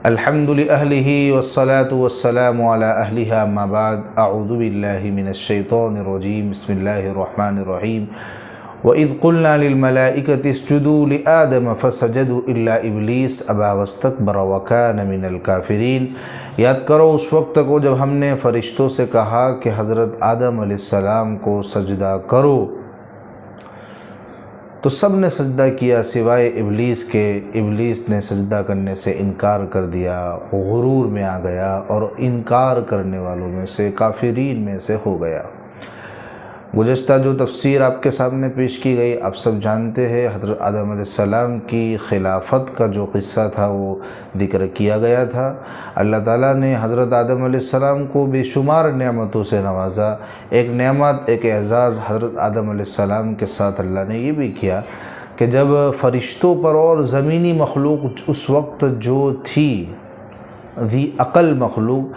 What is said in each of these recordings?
الحمد لأهله والصلاة والسلام على أهلها أما بعد أعوذ بالله من الشيطان الرجيم بسم الله الرحمن الرحيم وإذ قلنا للملائكة اسجدوا لآدم فسجدوا إلا إبليس أبى واستكبر وكان من الكافرين۔ یاد کرو اس وقت کو جب ہم نے فرشتوں سے کہا کہ حضرت آدم علیہ السلام کو سجدہ کرو تو سب نے سجدہ کیا سوائے ابلیس کے۔ ابلیس نے سجدہ کرنے سے انکار کر دیا، غرور میں آ گیا اور انکار کرنے والوں میں سے، کافرین میں سے ہو گیا۔ گزشتہ جو تفسیر آپ کے سامنے پیش کی گئی، آپ سب جانتے ہیں حضرت آدم علیہ السلام کی خلافت کا جو قصہ تھا وہ ذکر کیا گیا تھا۔ اللہ تعالیٰ نے حضرت آدم علیہ السلام کو بے شمار نعمتوں سے نوازا۔ ایک نعمت، ایک اعزاز حضرت آدم علیہ السلام کے ساتھ اللہ نے یہ بھی کیا کہ جب فرشتوں پر اور زمینی مخلوق اس وقت جو تھی ذی عقل مخلوق،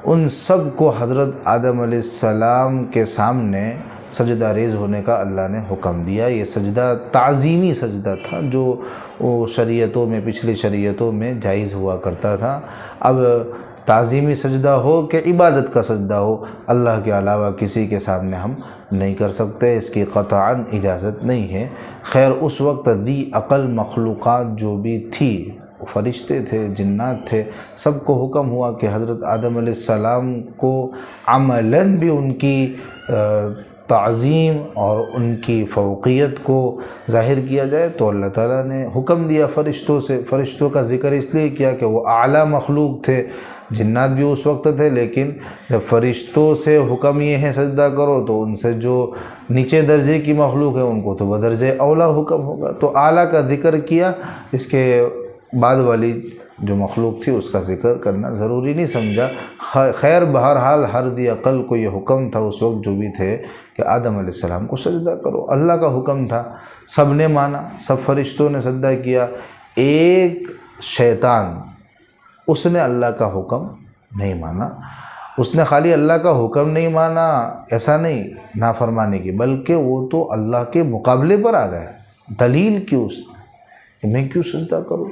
ان سب کو حضرت آدم علیہ السلام کے سامنے سجدہ ریز ہونے کا اللہ نے حکم دیا۔ یہ سجدہ تعظیمی سجدہ تھا جو شریعتوں میں، پچھلی شریعتوں میں جائز ہوا کرتا تھا۔ اب تعظیمی سجدہ ہو کہ عبادت کا سجدہ ہو، اللہ کے علاوہ کسی کے سامنے ہم نہیں کر سکتے، اس کی قطعاً اجازت نہیں ہے۔ خیر اس وقت ذی عقل مخلوقات جو بھی تھی، فرشتے تھے، جنات تھے، سب کو حکم ہوا کہ حضرت آدم علیہ السلام کو عملاً بھی ان کی تعظیم اور ان کی فوقیت کو ظاہر کیا جائے۔ تو اللہ تعالیٰ نے حکم دیا فرشتوں سے۔ فرشتوں کا ذکر اس لیے کیا کہ وہ اعلیٰ مخلوق تھے، جنات بھی اس وقت تھے، لیکن جب فرشتوں سے حکم یہ ہے سجدہ کرو تو ان سے جو نیچے درجے کی مخلوق ہے ان کو تو بدرجہ اولا حکم ہوگا۔ تو اعلیٰ کا ذکر کیا، اس کے بعد والی جو مخلوق تھی اس کا ذکر کرنا ضروری نہیں سمجھا۔ خیر بہرحال ہر ذی عقل کو یہ حکم تھا اس وقت جو بھی تھے کہ آدم علیہ السلام کو سجدہ کرو۔ اللہ کا حکم تھا، سب نے مانا، سب فرشتوں نے سجدہ کیا۔ ایک شیطان، اس نے اللہ کا حکم نہیں مانا۔ اس نے خالی اللہ کا حکم نہیں مانا، ایسا نہیں نافرمانی کی، بلکہ وہ تو اللہ کے مقابلے پر آ گیا۔ دلیل کیوں اس نے کہ میں کیوں سجدہ کروں؟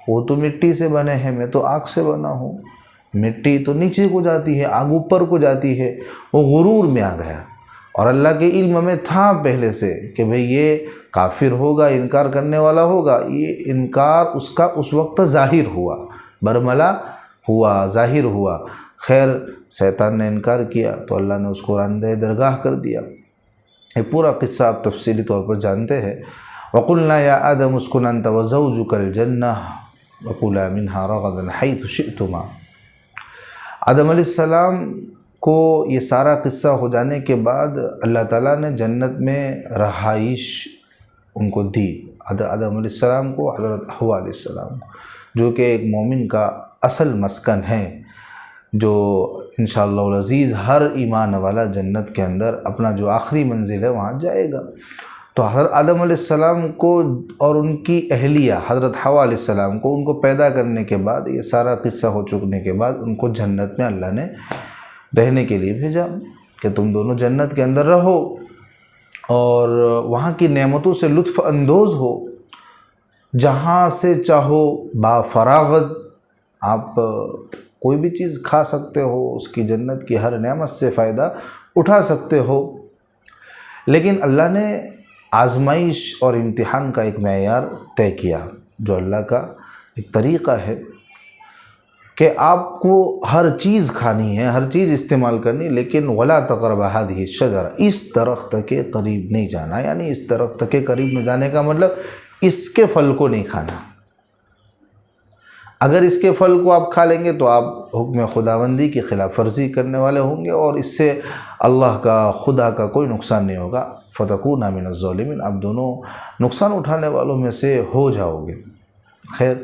وہ تو مٹی سے بنے ہیں، میں تو آگ سے بنا ہوں۔ مٹی تو نیچے کو جاتی ہے، آگ اوپر کو جاتی ہے۔ وہ غرور میں آ گیا، اور اللہ کے علم میں تھا پہلے سے کہ بھئی یہ کافر ہوگا، انکار کرنے والا ہوگا۔ یہ انکار اس کا اس وقت ظاہر ہوا، برملا ہوا، ظاہر ہوا۔ خیر شیطان نے انکار کیا تو اللہ نے اس کو راندہ درگاہ کر دیا۔ یہ پورا قصہ آپ تفصیلی طور پر جانتے ہیں۔ وَقُلْنَا يَا آدَمُ اسْكُنْ أَنْتَ وَزَوْجُكَ الْجَنَّةَ وَكُلَا مِنْهَا رَغَدًا حَيْثُ شِئْتُمَا۔ آدم علیہ السلام کو یہ سارا قصہ ہو جانے کے بعد اللہ تعالیٰ نے جنت میں رہائش ان کو دی، آدم علیہ السلام کو، حضرت حوا علیہ السلام کو، جو کہ ایک مومن کا اصل مسکن ہے، جو انشاءاللہ العزیز ہر ایمان والا جنت کے اندر اپنا جو آخری منزل ہے وہاں جائے گا۔ تو حضرت آدم علیہ السلام کو اور ان کی اہلیہ حضرت حوا علیہ السلام کو، ان کو پیدا کرنے کے بعد، یہ سارا قصہ ہو چکنے کے بعد، ان کو جنت میں اللہ نے رہنے کے لیے بھیجا کہ تم دونوں جنت کے اندر رہو اور وہاں کی نعمتوں سے لطف اندوز ہو، جہاں سے چاہو با فراغت آپ کوئی بھی چیز کھا سکتے ہو، اس کی جنت کی ہر نعمت سے فائدہ اٹھا سکتے ہو۔ لیکن اللہ نے آزمائش اور امتحان کا ایک معیار طے کیا، جو اللہ کا ایک طریقہ ہے کہ آپ کو ہر چیز کھانی ہے، ہر چیز استعمال کرنی، لیکن وَلَا تَقْرَبَا هَٰذِهِ الشَّجَرَةَ، اس درخت کے قریب نہیں جانا۔ یعنی اس درخت کے قریب نہ جانے کا مطلب اس کے پھل کو نہیں کھانا۔ اگر اس کے پھل کو آپ کھا لیں گے تو آپ حکم خداوندی کی خلاف ورزی کرنے والے ہوں گے، اور اس سے اللہ کا، خدا کا کوئی نقصان نہیں ہوگا۔ فَتَكُونَ مِنَ الظَّالِمِينَ، آپ دونوں نقصان اٹھانے والوں میں سے ہو جاؤ گے۔ خیر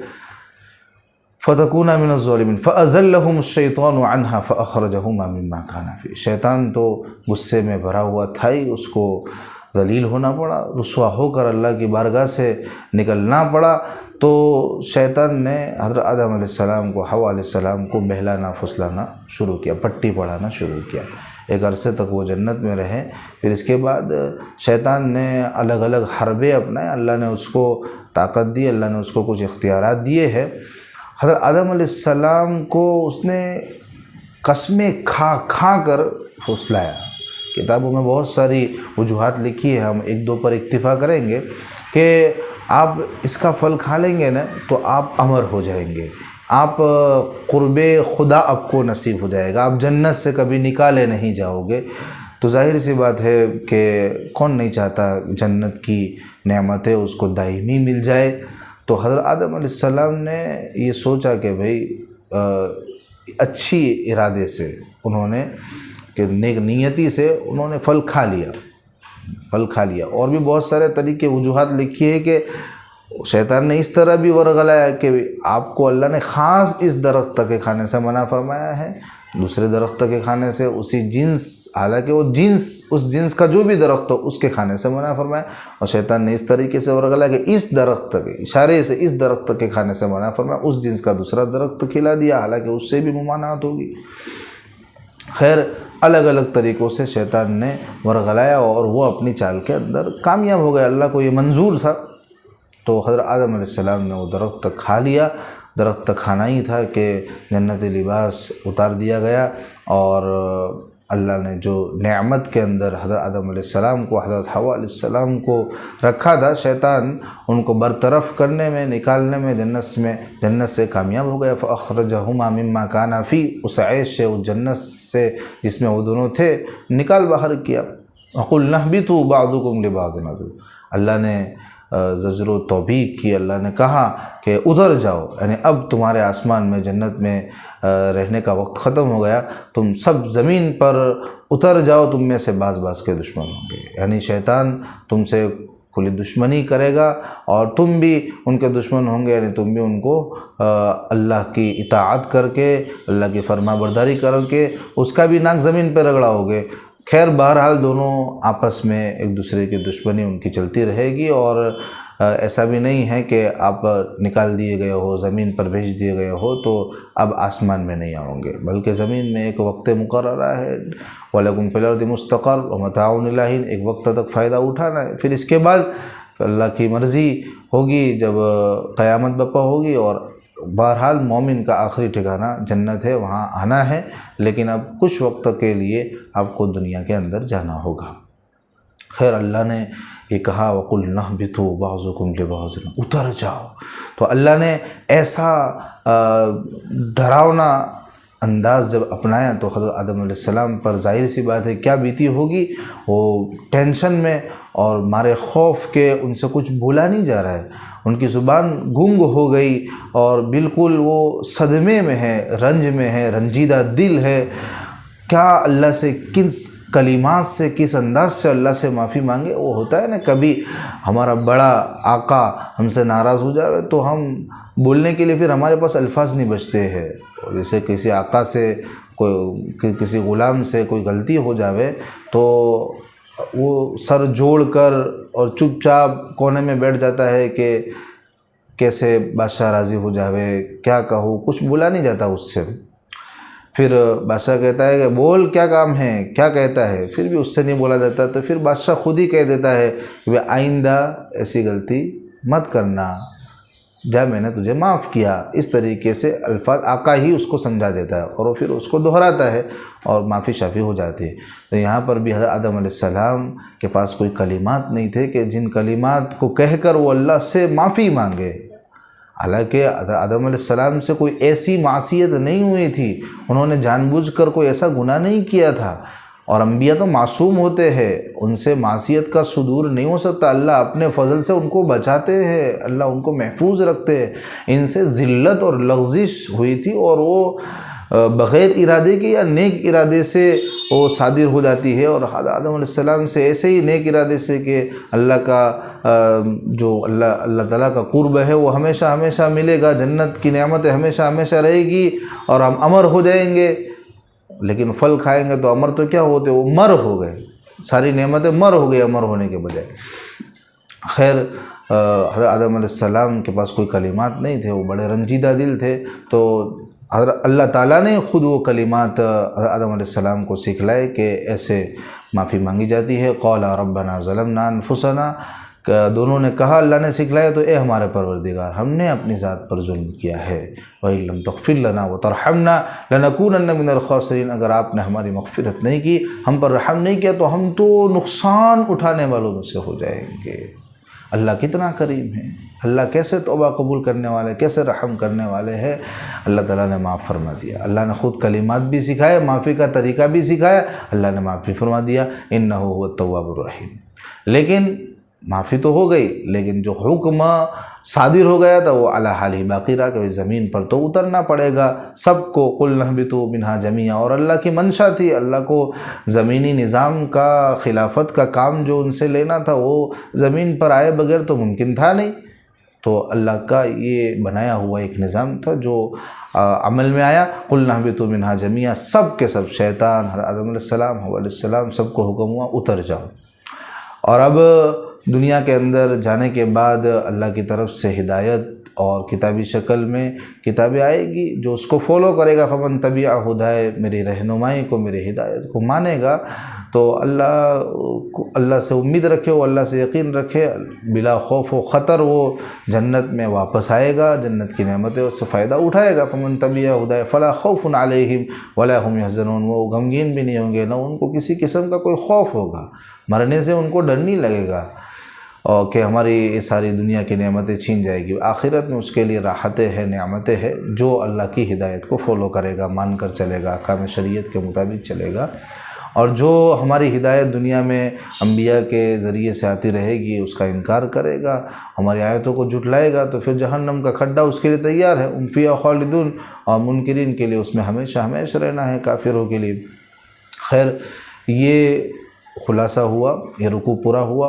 فَتَكُونَ مِنَ الظَّالِمِينَ فَأَزَلَّهُمُ الشَّيْطَانُ عَنْهَا فَأَخْرَجَهُمَا مِمَّا كَانَ فِيهِ۔ شیطان تو غصے میں بھرا ہوا تھا ہی، اس کو ذلیل ہونا پڑا، رسوا ہو کر اللہ کی بارگاہ سے نکلنا پڑا۔ تو شیطان نے حضرت آدم علیہ السلام کو، حوا علیہ السلام کو بہلانا پھسلانا شروع کیا، پٹی پڑھانا شروع کیا۔ ایک عرصے تک وہ جنت میں رہے۔ پھر اس کے بعد شیطان نے الگ الگ حربے اپنائے، اللہ نے اس کو طاقت دی، اللہ نے اس کو کچھ اختیارات دیے ہیں۔ حضرت آدم علیہ السلام کو اس نے قسمیں کھا کھا کر پھسلایا۔ کتابوں میں بہت ساری وجوہات لکھی ہے، ہم ایک دو پر اکتفا کریں گے کہ آپ اس کا پھل کھا لیں گے نا تو آپ امر ہو جائیں گے، آپ قرب خدا آپ کو نصیب ہو جائے گا، آپ جنت سے کبھی نکالے نہیں جاؤ گے۔ تو ظاہر سی بات ہے کہ کون نہیں چاہتا جنت کی نعمتیں اس کو دائمی مل جائے۔ تو حضرت آدم علیہ السلام نے یہ سوچا کہ بھئی اچھی ارادے سے انہوں نے کہ نیک نیتی سے انہوں نے پھل کھا لیا۔ اور بھی بہت سارے طریقے وجوہات لکھی ہے کہ شیطان نے اس طرح بھی ورغلایا کہ آپ کو اللہ نے خاص اس درخت کے کھانے سے منع فرمایا ہے، دوسرے درخت کے کھانے سے اسی جنس، حالانکہ وہ جنس اس جنس کا جو بھی درخت ہو اس کے کھانے سے منع فرمایا، اور شیطان نے اس طریقے سے ورغلایا کہ اس درخت کے اشارے سے اس درخت کے کھانے سے منع فرمایا، اس جنس کا دوسرا درخت کھلا دیا، حالانکہ اس سے بھی ممانعت ہوگی۔ خیر الگ الگ طریقوں سے شیطان نے ورغلایا اور وہ اپنی چال کے اندر کامیاب ہو گیا، اللہ کو یہ منظور تھا۔ تو حضرت آدم علیہ السلام نے وہ درخت کھا لیا۔ درخت کھانا ہی تھا کہ جنت لباس اتار دیا گیا، اور اللہ نے جو نعمت کے اندر حضرت آدم علیہ السلام کو، حضرت حوا علیہ السلام کو رکھا تھا، شیطان ان کو برطرف کرنے میں، نکالنے میں جنت سے کامیاب ہو گیا۔ فَأَخْرَجَهُمَا مِمَّا كَانَا فِيهِ، اس عیش سے، اس جنت سے جس میں وہ دونوں تھے، نکال باہر کیا۔ وَقُلْنَا اهْبِطُوا بَعْضُكُمْ لِبَعْضٍ عَدُوٌّ، اللہ نے زجر و توبیخ کی، اللہ نے کہا کہ ادھر جاؤ، یعنی اب تمہارے آسمان میں جنت میں رہنے کا وقت ختم ہو گیا، تم سب زمین پر اتر جاؤ، تم میں سے بعض کے دشمن ہوں گے، یعنی شیطان تم سے کھلی دشمنی کرے گا اور تم بھی ان کے دشمن ہوں گے، یعنی تم بھی ان کو اللہ کی اطاعت کر کے، اللہ کی فرما برداری کر کے اس کا بھی ناک زمین پہ رگڑا ہوگے۔ خیر بہرحال دونوں آپس میں ایک دوسرے کی دشمنی ان کی چلتی رہے گی، اور ایسا بھی نہیں ہے کہ آپ نکال دیے گئے ہو، زمین پر بھیج دیے گئے ہو تو اب آسمان میں نہیں آؤں گے، بلکہ زمین میں ایک وقت مقررہ ہے، وَلَكُمْ فِي الْأَرْضِ مُسْتَقَرٌّ وَمَتَاعٌ إِلَىٰ حِينٍ، ایک وقت تک فائدہ اٹھانا ہے، پھر اس کے بعد اللہ کی مرضی ہوگی جب قیامت برپا ہوگی، اور بہرحال مومن کا آخری ٹھکانہ جنت ہے، وہاں آنا ہے، لیکن اب کچھ وقت کے لیے آپ کو دنیا کے اندر جانا ہوگا۔ خیر اللہ نے یہ کہا وَقُلْنَا اهْبِطُوا بَعْضُكُمْ لِبَعْضٍ، اتر جاؤ۔ تو اللہ نے ایسا ڈراؤنا انداز جب اپنایا تو حضرت آدم علیہ السلام پر ظاہر سی بات ہے کیا بیتی ہوگی، وہ ٹینشن میں اور مارے خوف کے ان سے کچھ بولا نہیں جا رہا ہے، ان کی زبان گنگ ہو گئی اور بالکل وہ صدمے میں ہے، رنج میں ہے، رنجیدہ دل ہے۔ کیا اللہ سے کس کلمات سے، کس انداز سے اللہ سے معافی مانگے؟ وہ ہوتا ہے نا کبھی ہمارا بڑا آقا ہم سے ناراض ہو جائے تو ہم بولنے کے لیے پھر ہمارے پاس الفاظ نہیں بچتے ہیں، جیسے کسی آقا سے کوئی کسی غلام سے کوئی غلطی ہو جاوے تو وہ سر جوڑ کر اور چپ چاپ کونے میں بیٹھ جاتا ہے کہ کیسے بادشاہ راضی ہو جاوے، کیا کہوں، کچھ بولا نہیں جاتا اس سے۔ پھر بادشاہ کہتا ہے کہ بول کیا کام ہے، کیا کہتا ہے، پھر بھی اس سے نہیں بولا جاتا، تو پھر بادشاہ خود ہی کہہ دیتا ہے کہ آئندہ ایسی غلطی مت کرنا، جا میں نے تجھے معاف کیا، اس طریقے سے الفاظ آقا ہی اس کو سمجھا دیتا ہے اور وہ پھر اس کو دہراتا ہے اور معافی شافی ہو جاتی ہے۔ تو یہاں پر بھی حضرت آدم علیہ السلام کے پاس کوئی کلمات نہیں تھے کہ جن کلمات کو کہہ کر وہ اللہ سے معافی مانگے، حالانکہ آدم علیہ السلام سے کوئی ایسی معصیت نہیں ہوئی تھی، انہوں نے جان بوجھ کر کوئی ایسا گناہ نہیں کیا تھا، اور انبیاء تو معصوم ہوتے ہیں، ان سے معصیت کا صدور نہیں ہو سکتا، اللہ اپنے فضل سے ان کو بچاتے ہیں، اللہ ان کو محفوظ رکھتے ہیں۔ ان سے ذلت اور لغزش ہوئی تھی اور وہ بغیر ارادے کے یا نیک ارادے سے وہ صادر ہو جاتی ہے، اور آدم علیہ السلام سے ایسے ہی نیک ارادے سے کہ اللہ کا جو اللہ تعالیٰ کا قرب ہے وہ ہمیشہ ہمیشہ ملے گا، جنت کی نعمتیں ہمیشہ ہمیشہ رہے گی اور ہم امر ہو جائیں گے، لیکن پھل کھائیں گے تو امر تو کیا ہوتے، وہ مر ہو گئے، ساری نعمتیں مر ہو گئی امر ہونے کے بجائے۔ خیر حضرت آدم علیہ السلام کے پاس کوئی کلمات نہیں تھے، وہ بڑے رنجیدہ دل تھے، تو حضرت اللہ تعالیٰ نے خود وہ کلمات حضرت آدم علیہ السلام کو سکھلائے کہ ایسے معافی مانگی جاتی ہے۔ قال ربنا ظلمنا انفسنا، دونوں نے کہا اللہ نے سکھلایا تو اے ہمارے پروردگار ہم نے اپنی ذات پر ظلم کیا ہے، وَإِن لَّمْ تَغْفِرْ لَنَا وَتَرْحَمْنَا لَنَكُونَنَّ مِنَ الْخَاسِرِينَ، اگر آپ نے ہماری مغفرت نہیں کی، ہم پر رحم نہیں کیا تو ہم تو نقصان اٹھانے والوں میں سے ہو جائیں گے۔ اللہ کتنا کریم ہے، اللہ کیسے توبہ قبول کرنے والے، کیسے رحم کرنے والے ہیں۔ اللہ تعالیٰ نے معاف فرما دیا، اللہ نے خود کلمات بھی سکھائے، معافی کا طریقہ بھی سکھایا، اللہ نے معافی فرما دیا، اِنَّهُ هُوَ التَّوَّابُ الرَّحِيمُ۔ لیکن معافی تو ہو گئی، لیکن جو حکم صادر ہو گیا تھا وہ اعلی حال ہی باقی رہا کہ زمین پر تو اترنا پڑے گا سب کو، قُلْنَا اهْبِطُوا مِنْهَا جَمِيعًا، اور اللہ کی منشا تھی، اللہ کو زمینی نظام کا، خلافت کا کام جو ان سے لینا تھا وہ زمین پر آئے بغیر تو ممکن تھا نہیں، تو اللہ کا یہ بنایا ہوا ایک نظام تھا جو عمل میں آیا۔ قُلْنَا اهْبِطُوا مِنْهَا جَمِيعًا، سب کے سب، شیطان، حضرت آدم علیہ السلام، حوا علیہ السلام، سب کو حکم ہوا اتر جاؤ۔ اور اب دنیا کے اندر جانے کے بعد اللہ کی طرف سے ہدایت اور کتابی شکل میں کتابیں آئے گی، جو اس کو فالو کرے گا، فمن تبع ہدائے، میری رہنمائی کو، میری ہدایت کو مانے گا تو اللہ سے امید رکھے، وہ اللہ سے یقین رکھے، بلا خوف و خطر وہ جنت میں واپس آئے گا، جنت کی نعمتیں اس سے فائدہ اٹھائے گا۔ فمن تبع ہدائے فلا خوف علیہم ولا هم يحزنون، وہ غمگین بھی نہیں ہوں گے، نہ ان کو کسی قسم کا کوئی خوف ہوگا، مرنے سے ان کو ڈر نہیں لگے گا اور کہ ہماری یہ ساری دنیا کی نعمتیں چھین جائے گی۔ آخرت میں اس کے لیے راحتیں ہیں، نعمتیں ہیں، جو اللہ کی ہدایت کو فالو کرے گا، مان کر چلے گا، احکام شریعت کے مطابق چلے گا، اور جو ہماری ہدایت دنیا میں انبیاء کے ذریعے سے آتی رہے گی اس کا انکار کرے گا، ہماری آیتوں کو جھٹلائے گا، تو پھر جہنم کا کھڈا اس کے لیے تیار ہے، ہم فیہا خالدون، اور منکرین کے لیے اس میں ہمیشہ ہمیشہ رہنا ہے، کافروں کے لیے۔ خیر، یہ خلاصہ ہوا، یہ رکوع پورا ہوا۔